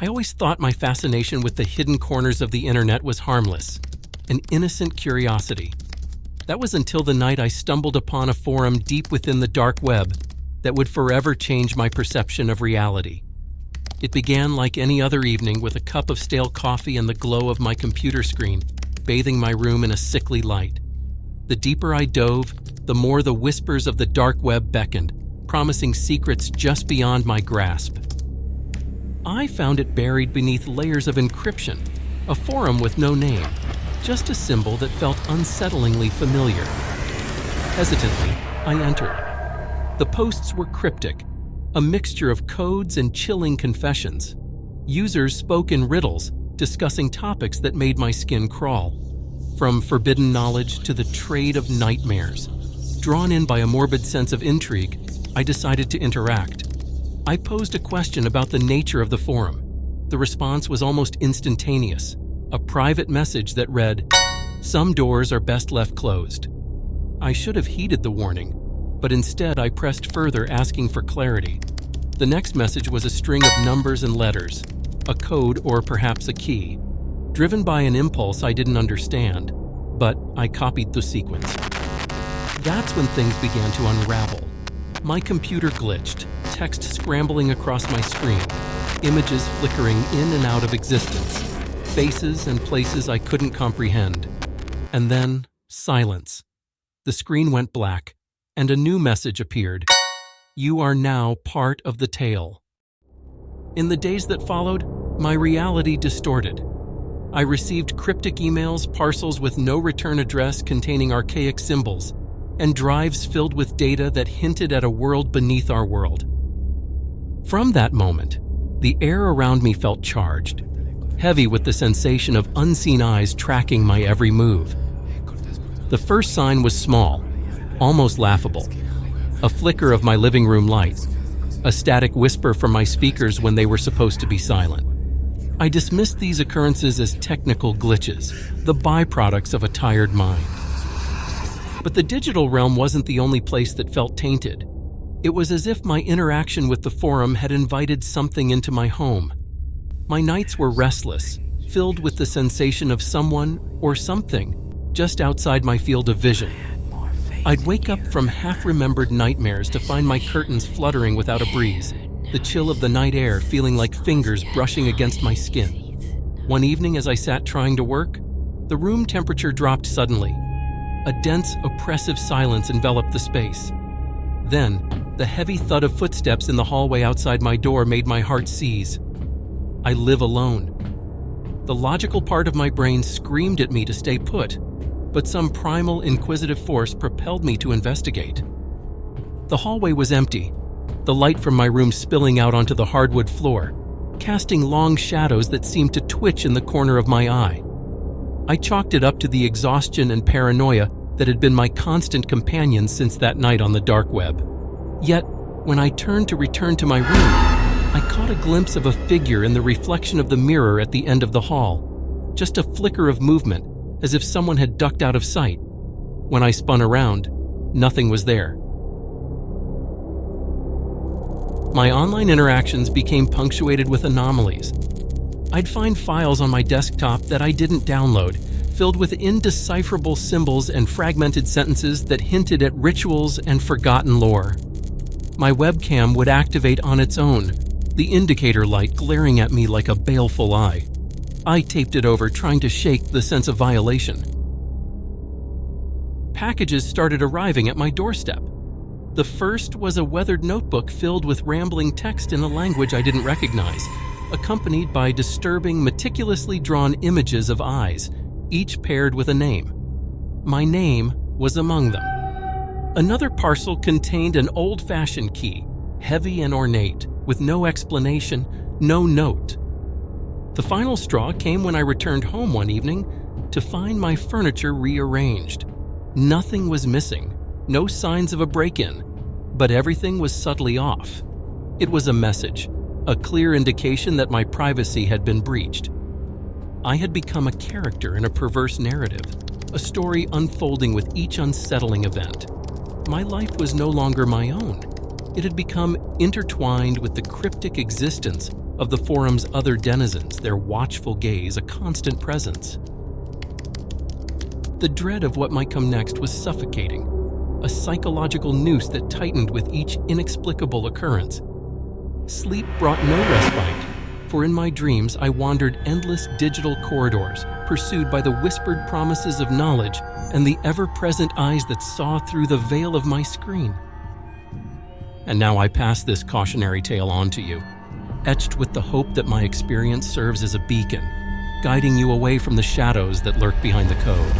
I always thought my fascination with the hidden corners of the internet was harmless, an innocent curiosity. That was until the night I stumbled upon a forum deep within the dark web that would forever change my perception of reality. It began like any other evening with a cup of stale coffee and the glow of my computer screen, bathing my room in a sickly light. The deeper I dove, the more the whispers of the dark web beckoned, promising secrets just beyond my grasp. I found it buried beneath layers of encryption, a forum with no name, just a symbol that felt unsettlingly familiar. Hesitantly, I entered. The posts were cryptic, a mixture of codes and chilling confessions. Users spoke in riddles, discussing topics that made my skin crawl. From forbidden knowledge to the trade of nightmares. Drawn in by a morbid sense of intrigue, I decided to interact. I posed a question about the nature of the forum. The response was almost instantaneous, a private message that read, "Some doors are best left closed." I should have heeded the warning, but instead I pressed further, asking for clarity. The next message was a string of numbers and letters, a code or perhaps a key. Driven by an impulse I didn't understand, but I copied the sequence. That's when things began to unravel. My computer glitched, text scrambling across my screen, images flickering in and out of existence, faces and places I couldn't comprehend. And then, silence. The screen went black, and a new message appeared. "You are now part of the tale." In the days that followed, my reality distorted. I received cryptic emails, parcels with no return address containing archaic symbols, and drives filled with data that hinted at a world beneath our world. From that moment, the air around me felt charged, heavy with the sensation of unseen eyes tracking my every move. The first sign was small, almost laughable. A flicker of my living room light, a static whisper from my speakers when they were supposed to be silent. I dismissed these occurrences as technical glitches, the byproducts of a tired mind. But the digital realm wasn't the only place that felt tainted. It was as if my interaction with the forum had invited something into my home. My nights were restless, filled with the sensation of someone or something just outside my field of vision. I'd wake up from half-remembered nightmares to find my curtains fluttering without a breeze, the chill of the night air feeling like fingers brushing against my skin. One evening as I sat trying to work, the room temperature dropped suddenly. A dense, oppressive silence enveloped the space. Then, the heavy thud of footsteps in the hallway outside my door made my heart seize. I live alone. The logical part of my brain screamed at me to stay put, but some primal, inquisitive force propelled me to investigate. The hallway was empty, the light from my room spilling out onto the hardwood floor, casting long shadows that seemed to twitch in the corner of my eye. I chalked it up to the exhaustion and paranoia that had been my constant companions since that night on the dark web. Yet, when I turned to return to my room, I caught a glimpse of a figure in the reflection of the mirror at the end of the hall. Just a flicker of movement, as if someone had ducked out of sight. When I spun around, nothing was there. My online interactions became punctuated with anomalies. I'd find files on my desktop that I didn't download, filled with indecipherable symbols and fragmented sentences that hinted at rituals and forgotten lore. My webcam would activate on its own, the indicator light glaring at me like a baleful eye. I taped it over, trying to shake the sense of violation. Packages started arriving at my doorstep. The first was a weathered notebook filled with rambling text in a language I didn't recognize, accompanied by disturbing, meticulously drawn images of eyes, each paired with a name. My name was among them. Another parcel contained an old-fashioned key, heavy and ornate, with no explanation, no note. The final straw came when I returned home one evening to find my furniture rearranged. Nothing was missing, no signs of a break-in, but everything was subtly off. It was a message, a clear indication that my privacy had been breached. I had become a character in a perverse narrative, a story unfolding with each unsettling event. My life was no longer my own. It had become intertwined with the cryptic existence of the forum's other denizens, their watchful gaze a constant presence. The dread of what might come next was suffocating, a psychological noose that tightened with each inexplicable occurrence. Sleep brought no respite, for in my dreams I wandered endless digital corridors, pursued by the whispered promises of knowledge and the ever-present eyes that saw through the veil of my screen. And now I pass this cautionary tale on to you, etched with the hope that my experience serves as a beacon, guiding you away from the shadows that lurk behind the code.